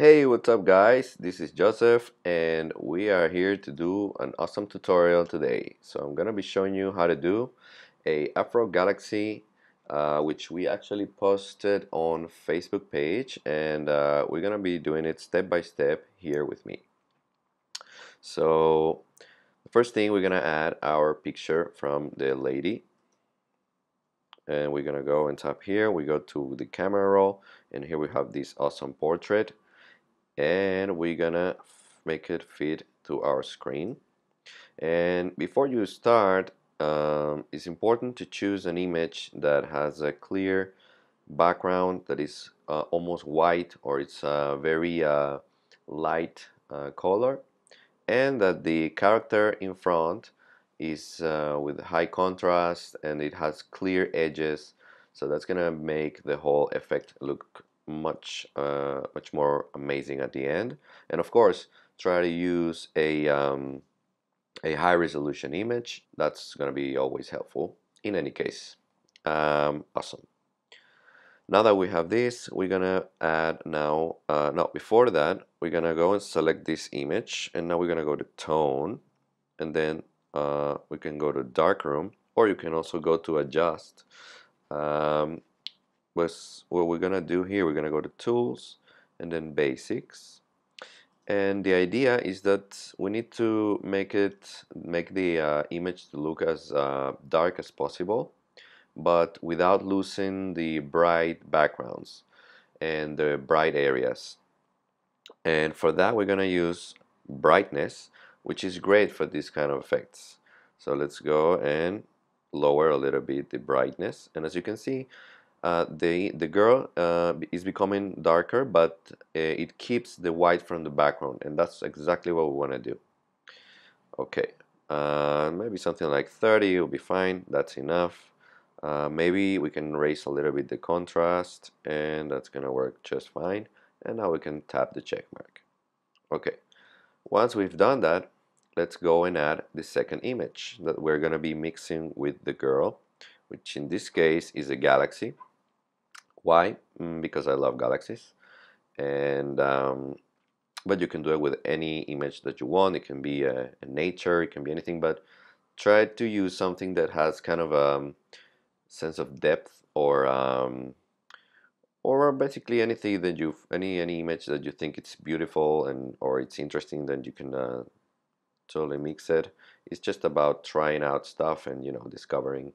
Hey, what's up guys? This is Joseph and we are here to do an awesome tutorial today. So I'm gonna be showing you how to do a Afro Galaxy which we actually posted on Facebook page and we're gonna be doing it step by step here with me. So the first thing, we're gonna add our picture from the lady and we're gonna go and tap here. We go to the camera roll and here we have this awesome portrait and we're gonna make it fit to our screen. And before you start, it's important to choose an image that has a clear background that is almost white, or it's a very light color, and that the character in front is with high contrast and it has clear edges, so that's gonna make the whole effect look much more amazing at the end. And of course, try to use a high resolution image. That's gonna be always helpful in any case. Awesome. Now that we have this, we're gonna add now, no, before that, we're gonna go and select this image, and now we're gonna go to tone, and then we can go to darkroom, or you can also go to adjust. Um, what we're gonna do here, we're gonna go to tools, and then basics. And the idea is that we need to make the image to look as dark as possible, but without losing the bright backgrounds and the bright areas. And for that, we're gonna use brightness, which is great for these kind of effects. So let's go and lower a little bit the brightness. And as you can see, the girl is becoming darker, but it keeps the white from the background, and that's exactly what we want to do. Okay, maybe something like 30 will be fine. That's enough. Maybe we can raise a little bit the contrast, and that's gonna work just fine. And now we can tap the check mark. Okay, once we've done that, let's go and add the second image that we're gonna be mixing with the girl, which in this case is a galaxy. Why? Because I love galaxies, and but you can do it with any image that you want. It can be a nature, it can be anything, but try to use something that has kind of a sense of depth, or basically anything that any image that you think it's beautiful and or it's interesting, then you can totally mix it. It's just about trying out stuff and discovering.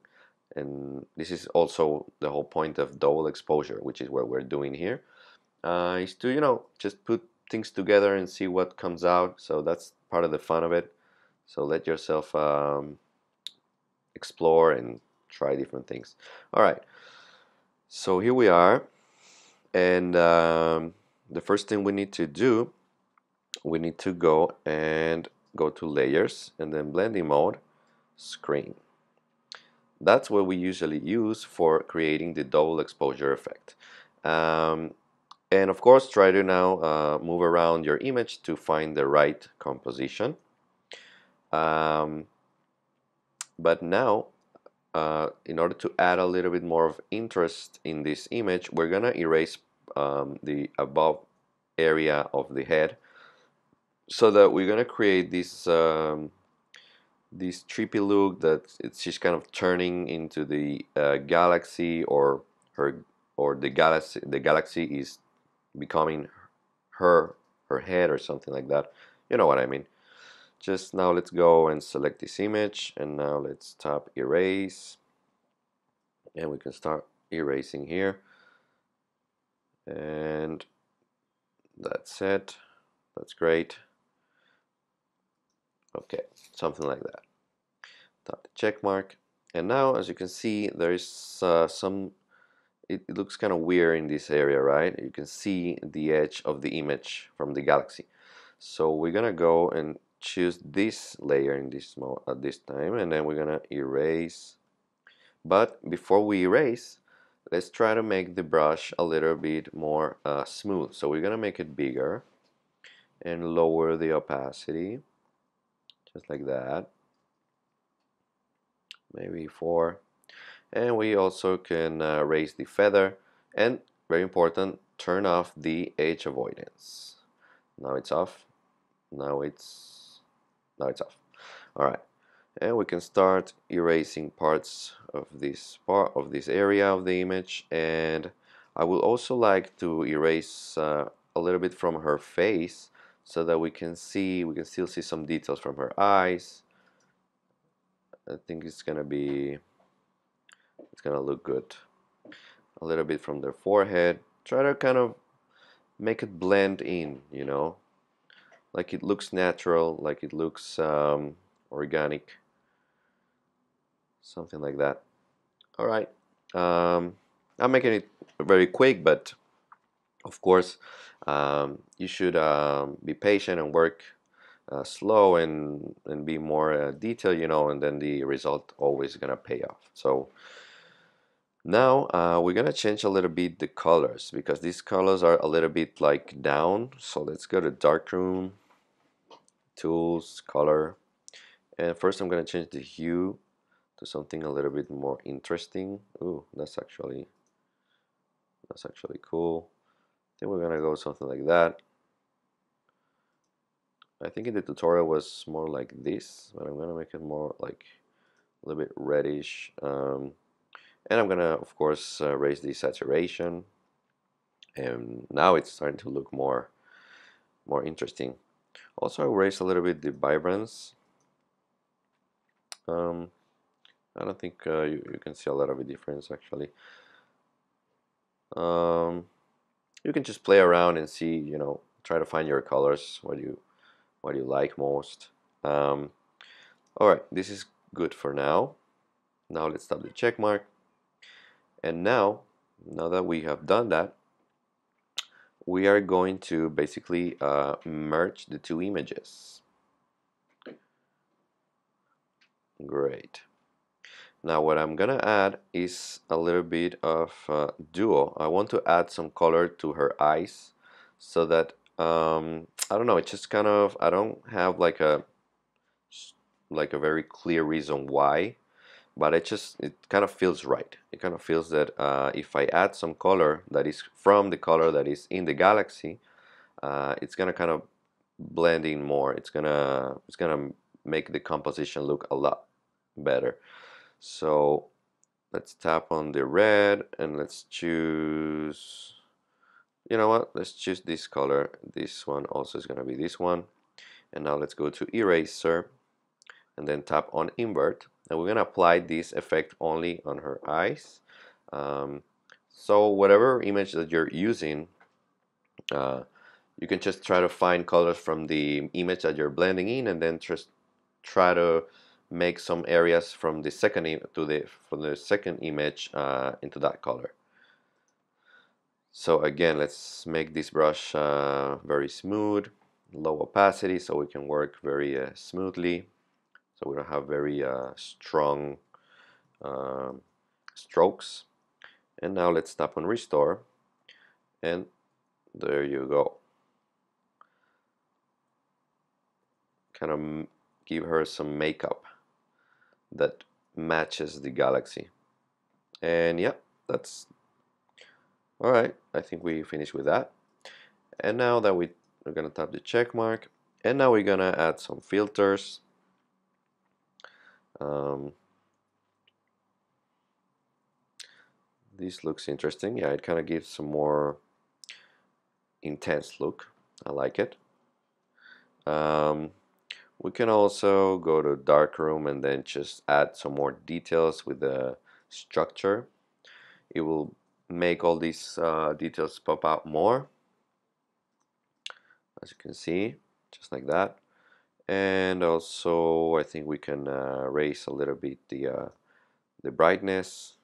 And this is also the whole point of double exposure, which is what we're doing here, is to just put things together and see what comes out. So that's part of the fun of it. So let yourself explore and try different things. All right, so here we are, and the first thing we need to do, we need to go to layers and then blending mode, screen. That's what we usually use for creating the double exposure effect. Um, And of course, try to now move around your image to find the right composition. Um, but now, in order to add a little bit more of interest in this image, we're gonna erase the above area of the head, so that we're gonna create this trippy look that she's kind of turning into the galaxy, or her, or the galaxy is becoming her her head or something like that. You know what I mean. Just now let's go and select this image, and now let's tap erase, and we can start erasing here, and that's it. That's great. Okay, something like that. Tap the check mark, and now as you can see, there is some, it looks kind of weird in this area, right? You can see the edge of the image from the galaxy. So we're gonna go and choose this layer in this mode at this time, and then we're gonna erase. But before we erase, let's try to make the brush a little bit more smooth. So we're gonna make it bigger and lower the opacity, just like that. Maybe 4. And we also can raise the feather, and very important, turn off the edge avoidance. Now it's off. Now it's off. All right, and we can start erasing parts of this area of the image. And I would also like to erase a little bit from her face so that we can still see some details from her eyes. I think it's gonna look good. A little bit from their forehead. Try to kind of make it blend in, like it looks natural, like it looks organic, something like that. All right. Um, I'm making it very quick, but of course, you should be patient and work slow and be more detailed, and then the result always gonna pay off. So now we're gonna change a little bit the colors because these colors are a little bit like down. So let's go to darkroom, tools, color, and first I'm gonna change the hue to something a little bit more interesting. Ooh, that's actually cool. I think we're gonna go something like that. I think in the tutorial was more like this, but I'm gonna make it more like a little bit reddish. And I'm gonna, of course, raise the saturation, and now it's starting to look more interesting. Also, I raise a little bit the vibrance. Um, I don't think you can see a lot of a difference actually. Um, you can just play around and see, try to find your colors, what you like most. Um, all right, this is good for now. Now let's stop the check mark. And now that we have done that, we are going to basically merge the two images. Great. Now what I'm gonna add is a little bit of duo. I want to add some color to her eyes so that I don't know, it's just kind of, I don't have like a very clear reason why, but it kind of feels right. It kind of feels that if I add some color that is from the color that is in the galaxy, it's gonna kind of blend in more. It's gonna make the composition look a lot better. So let's tap on the red and let's choose, you know what, let's choose this color. This one also is gonna be this one. And now let's go to eraser and then tap on invert, and we're gonna apply this effect only on her eyes. um, so whatever image that you're using, uh, you can just try to find colors from the image that you're blending in, and then just try to make some areas from the second image into that color. So again, let's make this brush very smooth, low opacity, so we can work very smoothly, so we don't have very strong um, strokes. And now let's tap on restore, and there you go. Kind of give her some makeup that matches the galaxy. And yeah, that's all right. I think we finished with that. And now that we're gonna tap the check mark, and now we're gonna add some filters. Um, this looks interesting. Yeah, it kind of gives some more intense look. I like it. Um, we can also go to darkroom and then just add some more details with the structure. It will make all these details pop out more, as you can see, just like that. And also I think we can raise a little bit the brightness,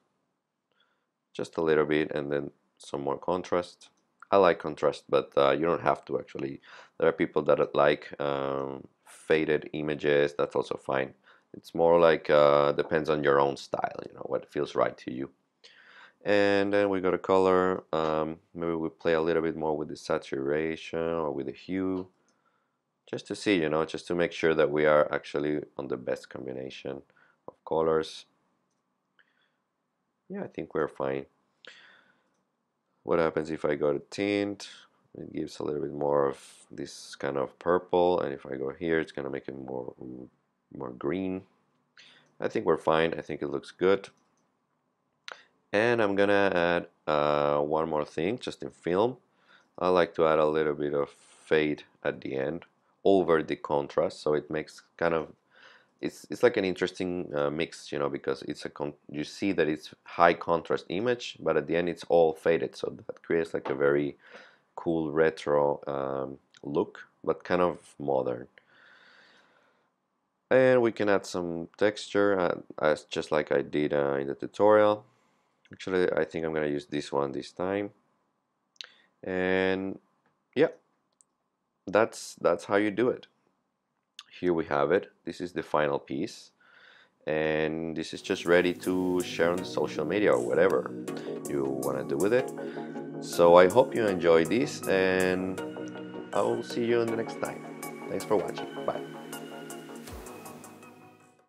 just a little bit, and then some more contrast. I like contrast, but you don't have to actually. There are people that like faded images. That's also fine. It's more like depends on your own style, what feels right to you. And then we got a color. Maybe we play a little bit more with the saturation or with the hue, just to see, just to make sure that we are actually on the best combination of colors. Yeah, I think we're fine. What happens if I go to tint? It gives a little bit more of this kind of purple, and if I go here, it's gonna make it more green. I think we're fine. I think it looks good. And I'm gonna add one more thing just in film. I like to add a little bit of fade at the end over the contrast, so it makes kind of it's like an interesting mix, you know, because you see that it's high contrast image, but at the end it's all faded, so that creates like a very cool retro look, but kind of modern. And we can add some texture as just like I did in the tutorial. Actually, I think I'm gonna use this one this time. And yeah, that's how you do it. Here we have it. This is the final piece, and this is just ready to share on the social media or whatever you want to do with it. So I hope you enjoy this, and I will see you in the next time. Thanks for watching. Bye.